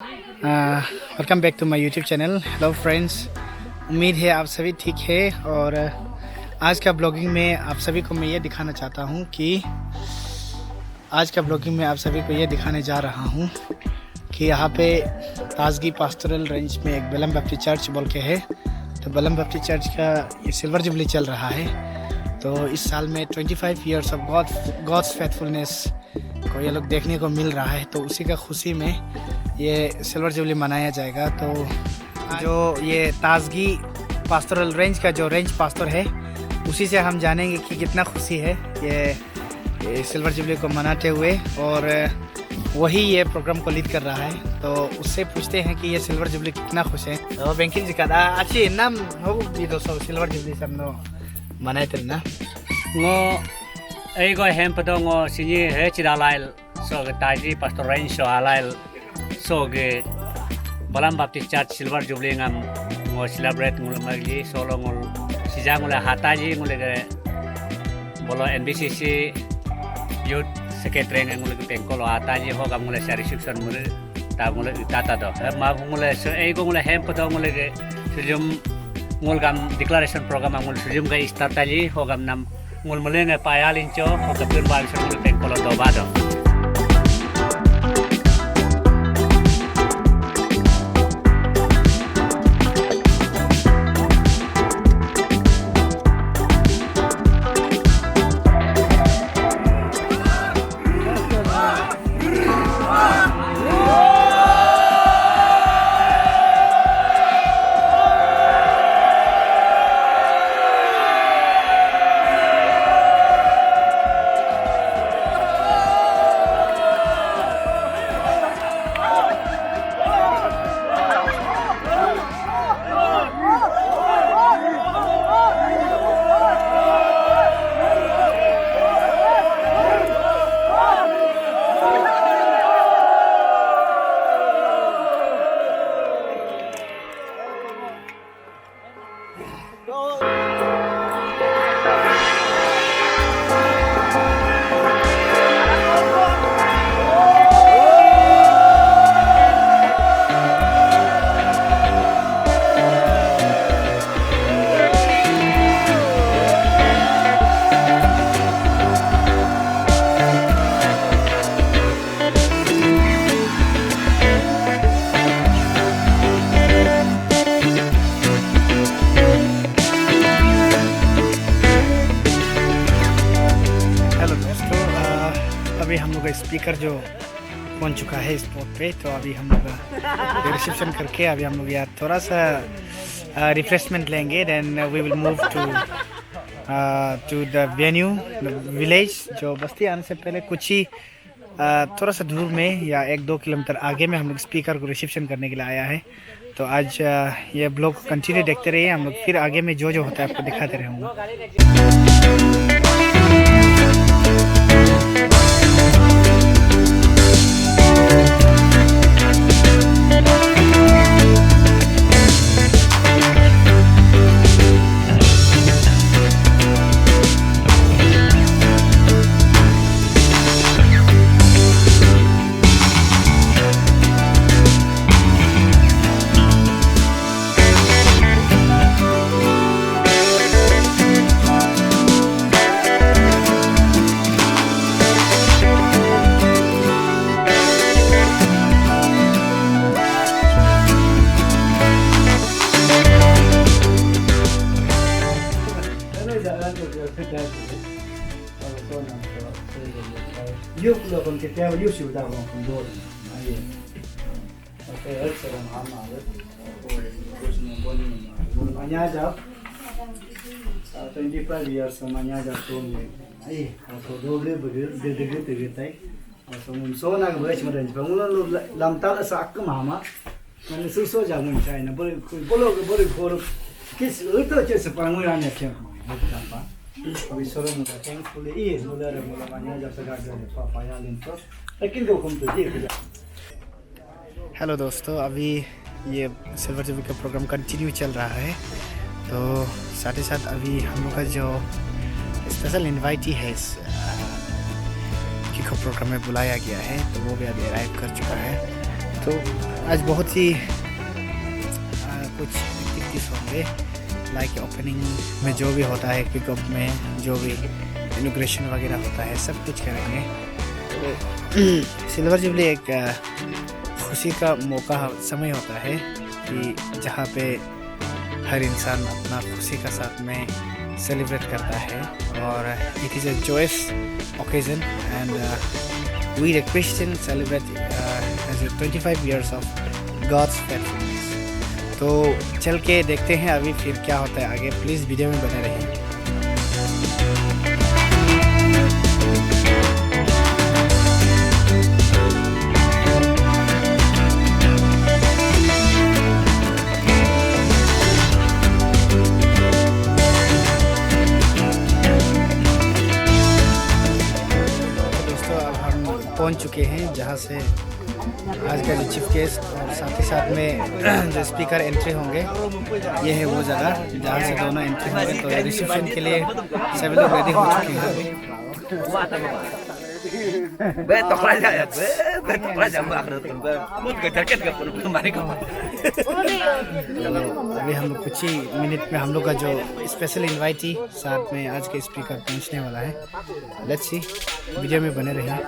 Welcome back to my YouTube channel. Hello friends, उम्मीद है आप सभी ठीक है। और आज का ब्लॉगिंग में आप सभी को मैं ये दिखाना चाहता हूँ कि दिखाने जा रहा हूँ कि यहाँ पे ताजगी पास्टोरल रेंज में एक बलम बैप्टिस्ट चर्च बोल के है। तो बलम बैप्टिस्ट चर्च का ये सिल्वर जुबली चल रहा है। तो इस साल में 25 ईयर्स ऑफ गॉड्स फेथफुलनेस को ये लोग देखने को मिल रहा है। तो उसी का खुशी में ये सिल्वर जुबली मनाया जाएगा। तो जो ये ताजगी पास्टोरल रेंज का जो रेंज पास्टर है, उसी से हम जानेंगे कि कितना खुशी है ये सिल्वर जुबली को मनाते हुए। और वही ये प्रोग्राम को लीड कर रहा है। तो उससे पूछते हैं कि ये सिल्वर जुबली कितना खुश है। तो बैंकिंग जी का अच्छी नाम हो भी दोस्तों सिल्वर जुबली सब नो मनाए थे ना ngo ai go hem pa dong ngo sini he chida lail so ge taji pastor rain so alail so ge Balam Baptist Church Silver Jubilee ngam ngo celebrate ngul magi solo ngul sijang ngul hataji ngul ge bolo NBCC youth secretary ngul ge pengko lo hataji ho gam ngul share reception ngul ta ngul tata do ma ngul so ai go ngul hem pa dong ngul ge sujum ngul gam declaration program ngul sujum ga start taji ho gam nam ngul muleng payalin cho ho ga pun bal so ngul pengko lo do ba do. अभी हम लोग का speaker जो पहुंच चुका है spot पे। तो अभी हम लोग रिसेप्शन करके अभी हम लोग यार थोड़ा सा रिफ्रेशमेंट लेंगे। Then we will move to the venue village. जो बस्ती आने से पहले कुछ ही थोड़ा सा दूर में या 1-2 किलोमीटर आगे में हम लोग स्पीकर को रिसेप्शन करने के लिए आया है। तो आज ये ब्लॉग कंटिन्यू देखते रहिए। हम लोग फिर आगे में जो होता है आपको दिखाते रहूँगा। Yuk lo con que te hago yo ciudad con dos ahí oke serang lama terus nunggu banyak aja 25 years semuanya aja tuh ahí atau doble begitu so nak boleh cuma range bangun lam tal sak ke mama mana susu jangan China boleh kis itu aja sepanjang yang macam apa अभी solo मुझे thankfully ये मुझे मानिया जब से गाड़ी में पाया लिन तो लेकिन दो कम तो ये। हेलो दोस्तों, अभी ये सिल्वर जुबली का प्रोग्राम कंटिन्यू चल रहा है। तो साथ ही साथ अभी हम लोग का जो स्पेशल इनवाइटी है को प्रोग्राम में बुलाया गया है, तो वो भी अभी अराइव कर चुका है। तो तो आज बहुत ही कुछ एक्टिविटीज़ होंगे, लाइक ओपनिंग में जो भी होता है, किकअप में जो भी इनॉग्रेशन वगैरह होता है, सब कुछ करेंगे। तो सिल्वर जुबली एक खुशी का मौका समय होता है कि जहाँ पे हर इंसान अपना खुशी का साथ में सेलिब्रेट करता है, और it is a joyous occasion and we the Christian celebrate as 25 years of God's faithfulness. तो चल के देखते हैं अभी फिर क्या होता है आगे। प्लीज़ वीडियो में बने रहिए। पहुंच चुके हैं जहां से आज का जो चीफ गेस्ट और साथ ही साथ में जो स्पीकर एंट्री होंगे, ये है वो जगह जहां से दोनों एंट्री होंगे। तो रिसेप्शन के लिए सभी लोग रेडी हो चुके हैं। चलो अभी हम लोग कुछ ही मिनट में हम लोग का जो स्पेशल इन्वाइटी साथ में आज के स्पीकर पहुंचने वाला है। लेट्स सी, वीडियो में बने रहिए।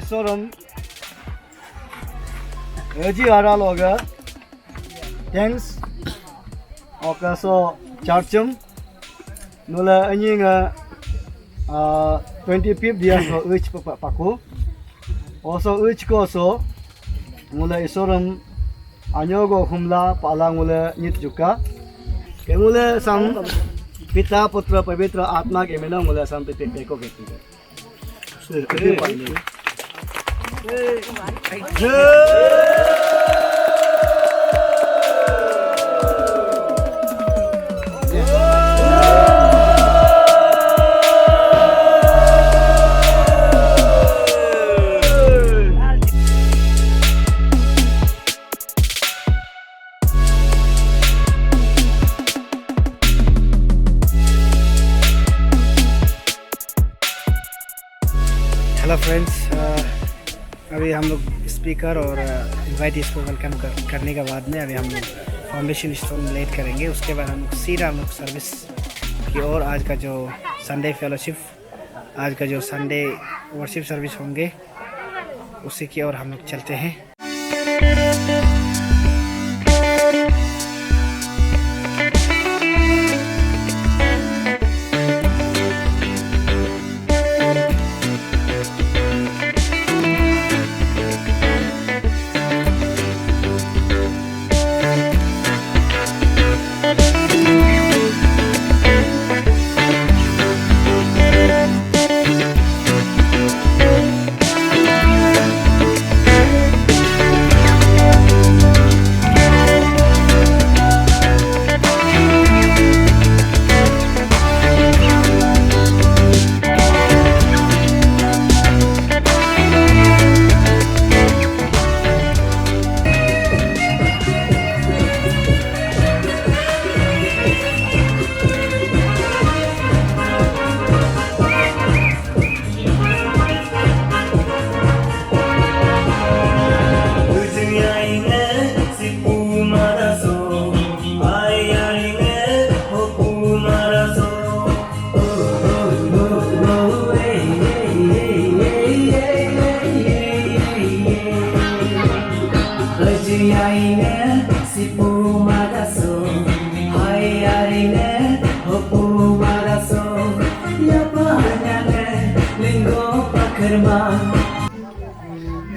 Sorum Öji araloga thanks okaso charchum nula anyinga 25 dia so uch paku also uch ko so mula isorum anyogo humla palang mula nyit juga ke mula sam pita putra pavitra atma ke mena mula sam pite ko gitu. Hello friends, अभी हम लोग speaker और invitees को welcome करने के बाद में अभी हम लोग फाउंडेशन स्टोन लेट करेंगे। उसके बाद हम लोग सीधा हम लोग सर्विस की और आज का जो संडे फेलोशिप, आज का जो संडे वर्शिप सर्विस होंगे उसी की ओर हम लोग चलते हैं।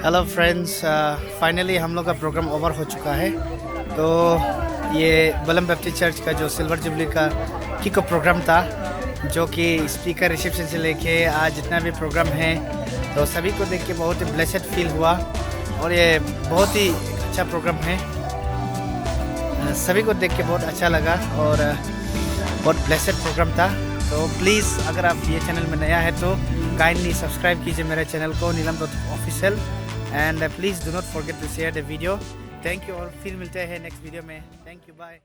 हेलो फ्रेंड्स, फाइनली हम लोग का प्रोग्राम ओवर हो चुका है। तो ये बलम बैप्टिस्ट चर्च का जो सिल्वर जुबली का किक ऑफ प्रोग्राम था, जो कि स्पीकर रिसेप्शन से लेके आज जितना भी प्रोग्राम है, तो सभी को देख के बहुत ही ब्लेसड फील हुआ और ये बहुत ही अच्छा प्रोग्राम है। सभी को देख के बहुत अच्छा लगा और बहुत ब्लेसड प्रोग्राम था। तो प्लीज़ अगर आप ये चैनल में नया है तो काइंडली सब्सक्राइब कीजिए मेरे चैनल को Neelam official and please do not forget to share the video. Thank you और फिर मिलते हैं नेक्स्ट वीडियो में। Thank you, bye.